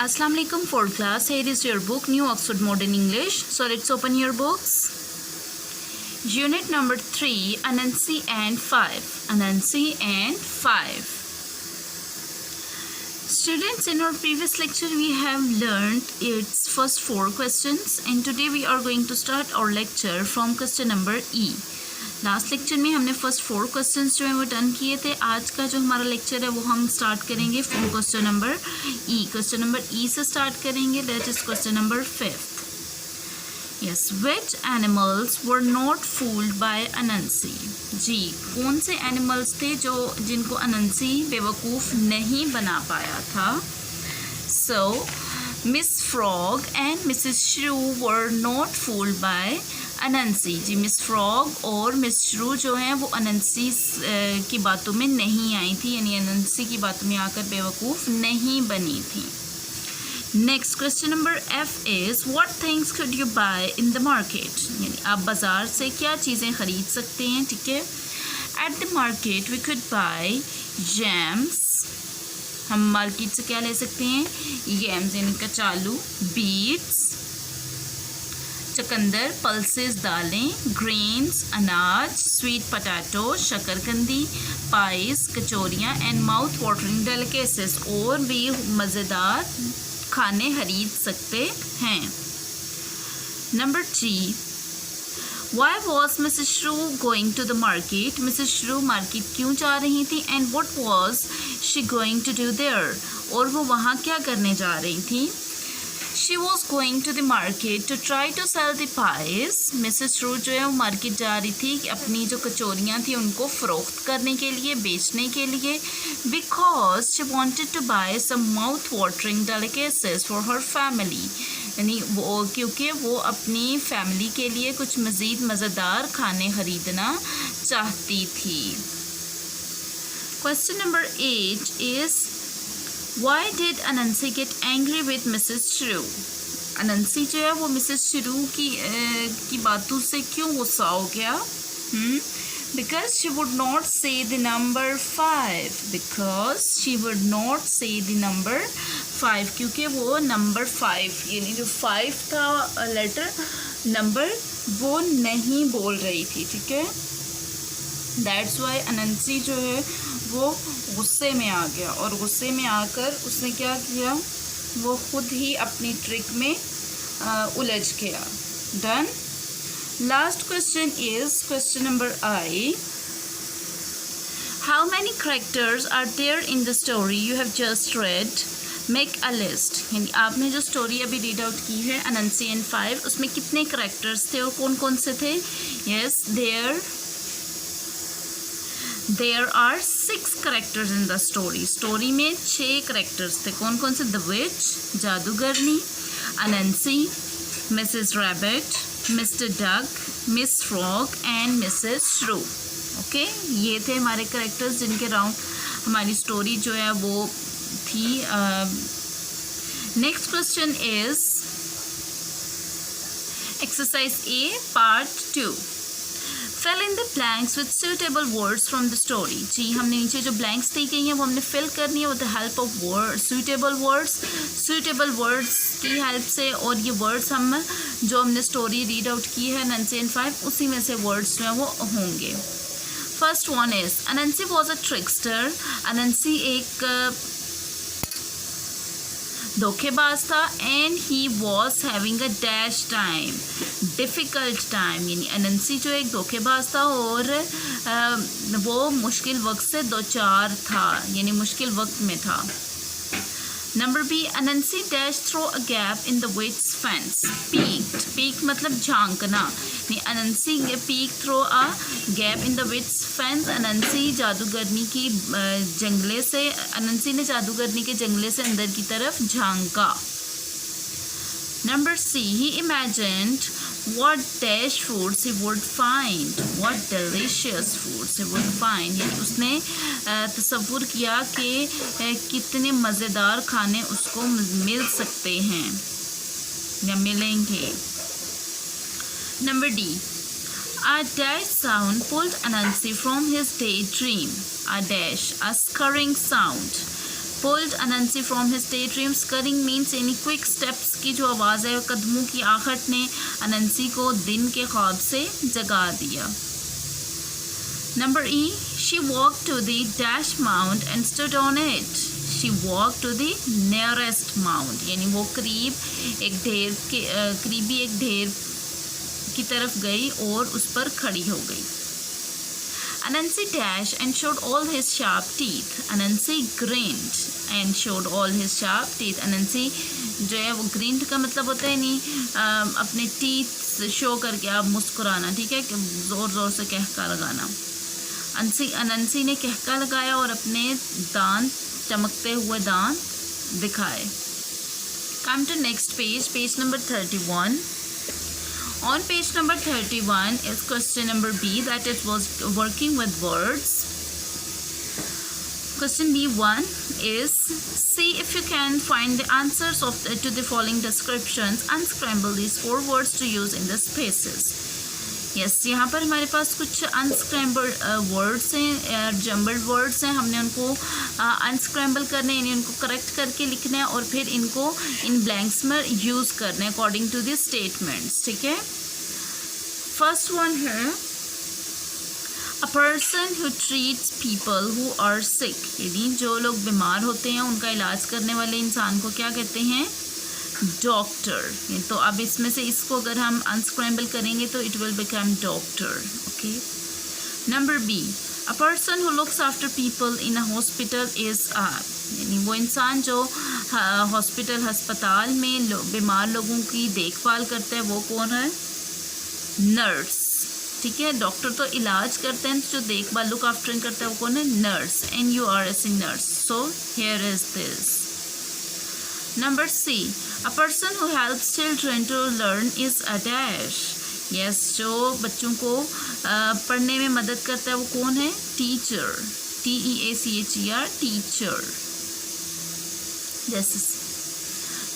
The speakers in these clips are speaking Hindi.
Assalamu alaikum fourth class. Here is your book New Oxford Modern English. So let's open your books. Unit number 3 Anansi and 5. Anansi and 5. Students, in our previous lecture we have learned its first 4 questions and today we are going to start our lecture from question number E. Last lecture में हमने फर्स्ट 4 क्वेश्चंस जो हैं वो डन किए थे. आज का जो हमारा लेक्चर है वो हम स्टार्ट करेंगे from question number E. Question number E से स्टार्ट करेंगे. That is question number 5. Yes, which animals were not fooled by Anansi. जी, कौन से एनिमल्स थे जो जिनको अनंसी बेवकूफ़ नहीं बना पाया था. So Miss Frog and Mrs Shrew were not fooled by Anansi. जी, मिस फ्रॉग और मिस श्रू जो हैं वो अनंसी की बातों में नहीं आई थी, यानी अनंसी की बातों में आकर बेवकूफ़ नहीं बनी थी. Next question number F is what things could you buy in the market. यानी आप बाज़ार से क्या चीज़ें ख़रीद सकते हैं. ठीक है, at the market we could buy jams. हम मार्केट से क्या ले सकते हैं. यैम्स यानी कचालू, बीट्स, चकंदर, पल्सेस दालें, ग्रेन्स अनाज, स्वीट पटाटो शकरकंदी, पाइस कचौरियाँ एंड माउथ वाटरिंग डेलिकेसीज और भी मज़ेदार खाने खरीद सकते हैं. Number 3, why was Mrs Shrew going to the market. Mrs Shrew market क्यों जा रही थी and what was she going to do there, और वो वहाँ क्या करने जा रही थी. She was going to the market to try to sell the pies. Mrs श्रू जो है वो मार्केट जा रही थी कि अपनी जो कचौरियाँ थी उनको फ़रोख्त करने के लिए, बेचने के लिए. Because she wanted to buy some mouth-watering delicacies for her family. यानी वो क्योंकि वो अपनी फैमिली के लिए कुछ मज़ीद मज़ेदार खाने ख़रीदना चाहती थी. Question number 8 is Why did Anansi get angry with Mrs. Shrew? अनंसी जो है वो मिसेस श्रू की बातों से क्यों गुस्सा हो गया. Because she would not say the number 5. Because she would not say the number 5. क्योंकि वो नंबर 5 यानी जो 5 था लेटर नंबर वो नहीं बोल रही थी. ठीक है, दैट्स वाई अनंसी जो है वो गुस्से में आ गया और गुस्से में आकर उसने क्या किया, वो खुद ही अपनी ट्रिक में उलझ गया. Done. Last question is question number I. How many characters are there in the story you have just read. Make a list. यानी आपने जो स्टोरी अभी रीड आउट की है अनंसी एंड 5, उसमें कितने कैरेक्टर्स थे और कौन कौन से थे. Yes, there are 6 characters in the story. Story में 6 कैरेक्टर्स थे. कौन कौन से. द विच जादूगरनी, Anansi, Mrs Rabbit, Mr Duck, Miss Frog and Mrs Shrew. Okay, ये थे हमारे कैरेक्टर्स जिनके राउंड हमारी स्टोरी जो है वो थी. Next question is exercise A part 2. Fill in the blanks with suitable words from the story. जी, हमने नीचे जो blanks दी गई हैं वो हमने fill करनी है with the help of suitable words. Suitable words की help से, और ये words हम जो हमने story read out की है Anansi and 5 उसी में से words जो हैं वो होंगे. First one is Anansi was a trickster. अनंसी एक धोखेबाज था. And he was having a dash time, difficult time. यानी अनंसी जो एक धोखेबाज था और वो मुश्किल वक्त से दो चार था, यानी मुश्किल वक्त में था. Number B, Anansi dash through a gap in the witch's fence. Peeked, peek मतलब झांकना. Anansi peek through a gap in the witch's fence. Anansi जादूगरनी की जंगले से, अनंसी ने जादूगरनी के जंगले से अंदर की तरफ झांका. Number C, he imagined what dash foods he would find, what delicious foods he would find. यानी उसने तसव्वुर किया कि कितने मज़ेदार खाने उसको मिल सकते हैं या मिलेंगे. Number D, a dash sound pulled Anansi from his daydream. A dash, a scurrying sound, pulled Anansi from his daydream. Scurrying means यानी क्विक स्टेप्स की जो आवाज़ है, कदमों की आहट ने अनंसी को दिन के ख्वाब से जगा दिया. Number E, she walk to the dash mount and stood on it. She walk to the nearest mount, यानी वो करीबी एक ढेर की तरफ गई और उस पर खड़ी हो गई. Anansi dashed and showed all his sharp teeth. Anansi grinned and showed all his sharp teeth. Anansi जो है वो grinned का मतलब होता है नहीं अपने teeth शो करके आप मुस्कुराना, ठीक है, ज़ोर ज़ोर से कहका लगाना. अनंसी ने कहका लगाया और अपने दांत, चमकते हुए दांत दिखाए. Come to next page, page number 31. On page number 31 is question number B, that it was working with words. Question B1 is, see if you can find the answers to the following descriptions. Unscramble these 4 words to use in the spaces. Yes, यहाँ पर हमारे पास कुछ unscrambled words हैं, jumbled words हैं. हमने उनको unscramble करने, यानी उनको करेक्ट करके लिखना है और फिर इनको इन ब्लैंक्स में यूज़ करना है अकॉर्डिंग टू द स्टेटमेंट्स, ठीक है. फर्स्ट वन है, a person who treats people who are sick, यानी जो लोग बीमार होते हैं उनका इलाज करने वाले इंसान को क्या कहते हैं? डॉक्टर. तो अब इसमें से इसको अगर हम अनस्क्रैम्बल करेंगे तो it will become doctor. Okay. Number B, a person who looks after people in a hospital is a, यानी वो इंसान जो हस्पताल में बीमार लोगों की देखभाल करता है वो कौन है? नर्स. ठीक है, डॉक्टर तो इलाज करते हैं, जो देखभाल लुक आफ्टर करता है वो कौन है? Nurse. NURS, nurse. So here is this. Number C, a person who helps children to learn is a dash. Yes, जो बच्चों को पढ़ने में मदद करता है वो कौन है? Teacher. TEACHER, teacher. This is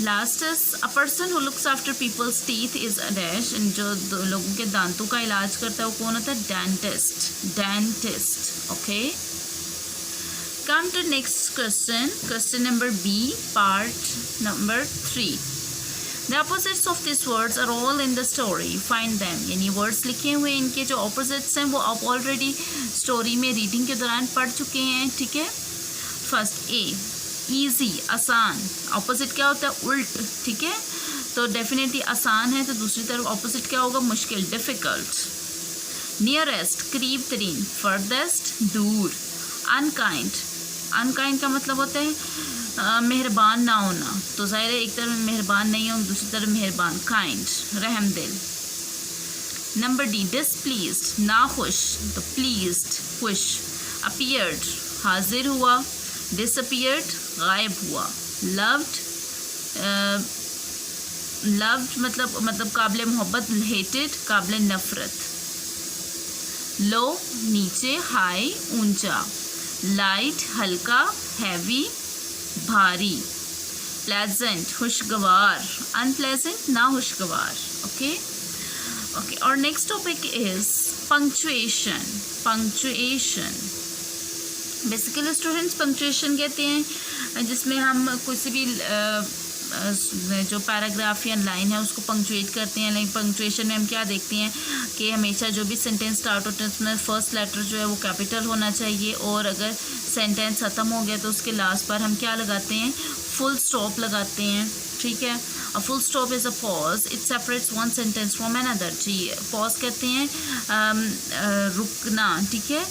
last is, a person who looks after people's teeth is a dash. जो लोगों के दांतों का इलाज करता है वो कौन होता है? Dentist. Dentist. Okay. Come to next question, question number B, part number 3. The opposites of these words are all in the story. Find them. यानी words लिखे हुए इनके जो opposites हैं वो आप already story में reading के दौरान पढ़ चुके हैं, ठीक है. First A, easy, आसान. opposite क्या होता है? उल्ट, ठीक है. तो definitely आसान है, तो दूसरी तरफ opposite क्या होगा? मुश्किल, difficult. Nearest, करीब तरीन. Furthest, दूर. Unkind, अनकाइंड का मतलब होता है मेहरबान ना होना. तो ज़ाहिर है एक तरफ मेहरबान नहीं हो, दूसरी तरफ मेहरबान. काइंड, रहमदिल. नंबर डी, डिसप्लीज्ड, नाखुश. तो प्लीज्ड, खुश. अपीयर्ड, हाजिर हुआ. डिसअपीयर्ड, गायब हुआ. लव्ड, लव्ड मतलब काबिल मोहब्बत. हेटेड, काबिल नफरत. लो, नीचे. हाई, ऊंचा. लाइट, हल्का. हैवी, भारी. प्लेजेंट, खुशगवार. अनप्लेजेंट, ना खुशगवार. ओके. ओके, और next topic is punctuation. Punctuation basically students punctuation कहते हैं जिसमें हम किसी भी जो पैराग्राफ या लाइन है उसको पंक्चुएट करते हैं. लाइक पंक्चुएशन में हम क्या देखते हैं कि हमेशा जो भी सेंटेंस स्टार्ट होता है उसमें फर्स्ट लेटर जो है वो कैपिटल होना चाहिए, और अगर सेंटेंस ख़त्म हो गया तो उसके लास्ट पर हम क्या लगाते हैं? फुल स्टॉप लगाते हैं, ठीक है. A full stop is a pause, it separates one sentence from another. जी, पॉज कहते हैं रुकना, ठीक है,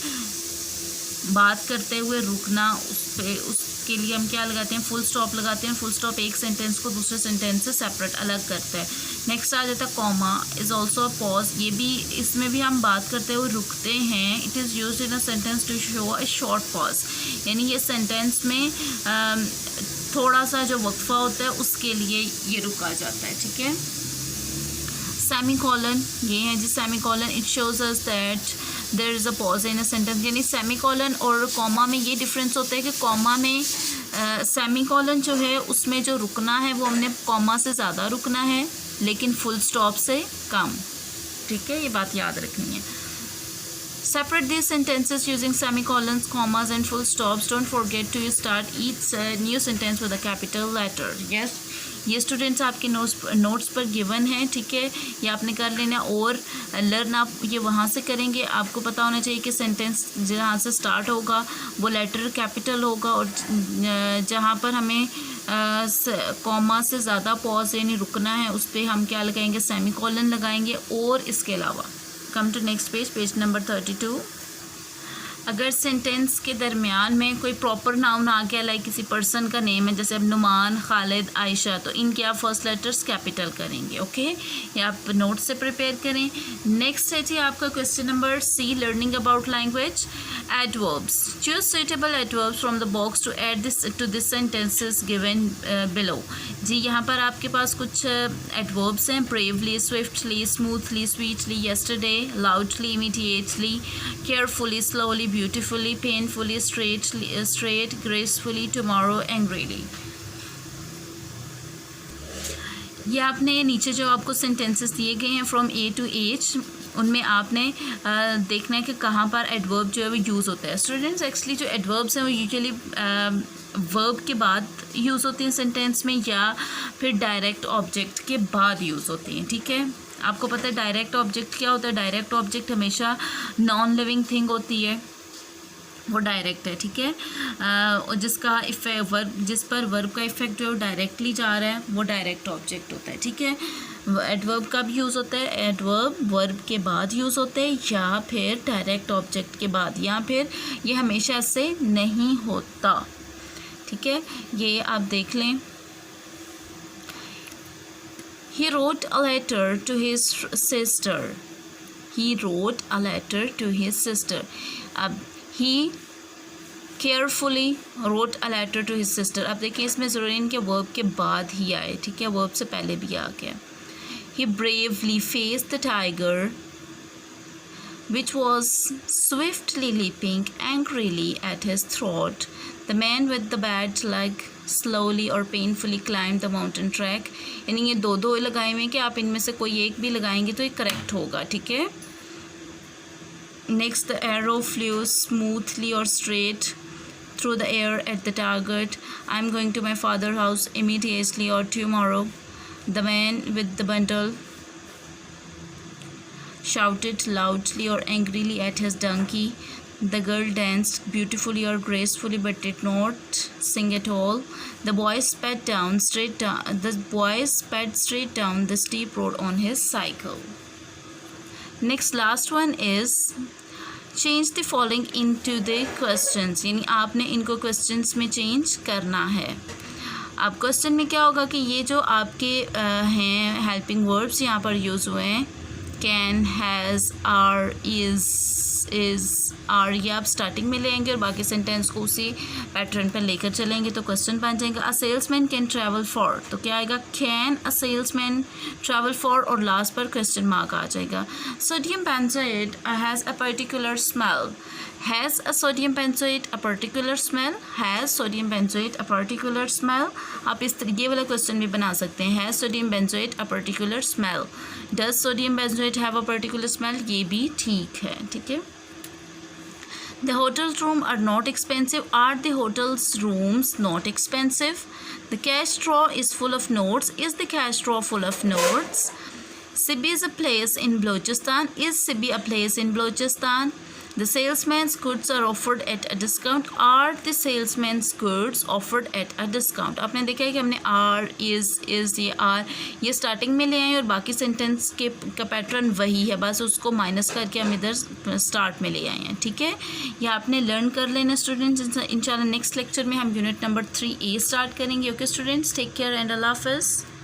बात करते हुए रुकना. उसके लिए हम क्या लगाते हैं? फुल स्टॉप लगाते हैं. फुल स्टॉप एक सेंटेंस को दूसरे सेंटेंस से सेपरेट अलग करता है. नेक्स्ट आ जाता है comma, is also a pause. ये भी, इसमें भी हम बात करते हुए रुकते हैं. It is used in a sentence to show a short pause, यानी ये सेंटेंस में थोड़ा सा जो वक्फा होता है उसके लिए ये रुका जाता है, ठीक है. सेमीकोलन, ये है जी semicolon. It shows us that there is a pause in a sentence. यानी सेमीकोलन और कॉमा में ये डिफरेंस होता है कि कॉमा में सेमीकोलन जो है उसमें जो रुकना है वो हमने कॉमा से ज़्यादा रुकना है, लेकिन फुल स्टॉप से कम, ठीक है. ये बात याद रखनी है. Separate these sentences using semicolons, commas and full stops. Don't forget to start each new sentence with a capital letter. Yes, ये स्टूडेंट्स आपके नोट्स पर गिवन है, ठीक है, ये आपने कर लेना और लर्न आप ये वहाँ से करेंगे। आपको पता होना चाहिए कि सेंटेंस जहाँ से स्टार्ट होगा वो लेटर कैपिटल होगा और जहाँ पर हमें कॉमा से ज़्यादा पॉज यानी रुकना है उस पर हम क्या लगाएंगे, सेमीकोलन लगाएंगे। और इसके अलावा come to next page number 32। अगर सेंटेंस के दरमियान में कोई प्रॉपर नाउन आ गया, लाइक किसी पर्सन का नेम है, जैसे अब नुमान, खालिद, आयशा, तो इनके आप फर्स्ट लेटर्स कैपिटल करेंगे। ओके, ये आप नोट से प्रिपेयर करें। नेक्स्ट है जी आपका question number C, learning about language. Adverbs, choose suitable adverbs from the box to add this sentences given below. जी यहाँ पर आपके पास कुछ एडवर्ब्स हैं, bravely, swiftly, smoothly, sweetly, yesterday, loudly, immediately, carefully, slowly, beautifully, painfully, straight, gracefully, tomorrow, angrily। ये आपने नीचे जो आपको सेंटेंसेस दिए गए हैं फ्रॉम ए टू एच, उनमें आपने देखना है कि कहाँ पर एडवर्ब जो है वो यूज़ होता है। स्टूडेंट्स एक्चुअली जो एडवर्ब्स हैं वो यूजुअली वर्ब के बाद यूज़ होते हैं सेंटेंस में, या फिर डायरेक्ट ऑब्जेक्ट के बाद यूज़ होते हैं, ठीक है। आपको पता है डायरेक्ट ऑब्जेक्ट क्या होता है, डायरेक्ट ऑब्जेक्ट हमेशा नॉन लिविंग थिंग होती है, वो डायरेक्ट है, ठीक है, जिसका इफेक्ट जिस पर वर्ब का इफेक्ट जो डायरेक्टली जा रहा है वो डायरेक्ट ऑब्जेक्ट होता है, ठीक है। एडवर्ब कब यूज़ होता है, एडवर्ब वर्ब के बाद यूज़ होते हैं या फिर डायरेक्ट ऑब्जेक्ट के बाद, या फिर ये हमेशा ऐसे नहीं होता, ठीक है, ये आप देख लें। He wrote a letter to his sister. He wrote a letter to his sister. अब he carefully wrote a letter to his sister. अब देखिए इसमें ज़रूरी इनके वर्ब के बाद ही आए, ठीक है, वर्ब से पहले भी आ गया। He bravely faced the tiger which was swiftly leaping angrily at his throat. The man with the bad leg slowly or painfully climbed the mountain track. यानी ये दो लगाए हुए हैं कि आप इनमें से कोई एक भी लगाएंगे तो ये करेक्ट होगा, ठीक है। Next, the arrow flew smoothly or straight through the air at the target. I'm going to my father's house immediately or tomorrow. The man with the bundle shouted loudly or angrily at his donkey. The girl danced beautifully or gracefully but did not sing at all. The boy sped straight down the steep road on his cycle. Next, last one is change the following into the questions, यानी आपने इनको questions में change करना है। अब क्वेश्चन में क्या होगा कि ये जो आपके हैं हेल्पिंग वर्ब्स यहाँ पर यूज़ हुए हैं, can, has, are, is, are, ये आप स्टार्टिंग में ले आएंगे और बाकी सेंटेंस को उसी पैटर्न पर लेकर चलेंगे तो क्वेश्चन बन जाएगा। अ सेल्समैन कैन ट्रैवल फॉर, तो क्या आएगा, can a salesman travel for, और लास्ट पर क्वेश्चन मार्क आ जाएगा। Sodium benzoate has a particular smell, has a sodium benzoate a particular smell, has sodium benzoate a particular smell. आप ये वाला क्वेश्चन भी बना सकते हैं, has sodium benzoate a particular smell, does sodium benzoate have a particular smell, ये भी ठीक है, ठीक है। The hotel rooms are not expensive. Are the hotel's rooms not expensive? The cash drawer is full of notes. Is the cash drawer full of notes? Sibi is a place in Balochistan. Is Sibi a place in Balochistan? The salesman's goods are offered at a discount. Are the salesman's goods offered at a discount? आपने देखा है कि हमने आर, इज़, ये आर ये स्टार्टिंग में ले आए और बाकी सेंटेंस का पैटर्न वही है, बस उसको माइनस करके हम इधर स्टार्ट में ले आए हैं, ठीक है। ये आपने लर्न कर लेना स्टूडेंट्स। इंशाल्लाह नेक्स्ट लेक्चर में हम यूनिट नंबर 3A स्टार्ट करेंगे। Okay students, take care and अल्लाह हाफ़िज़।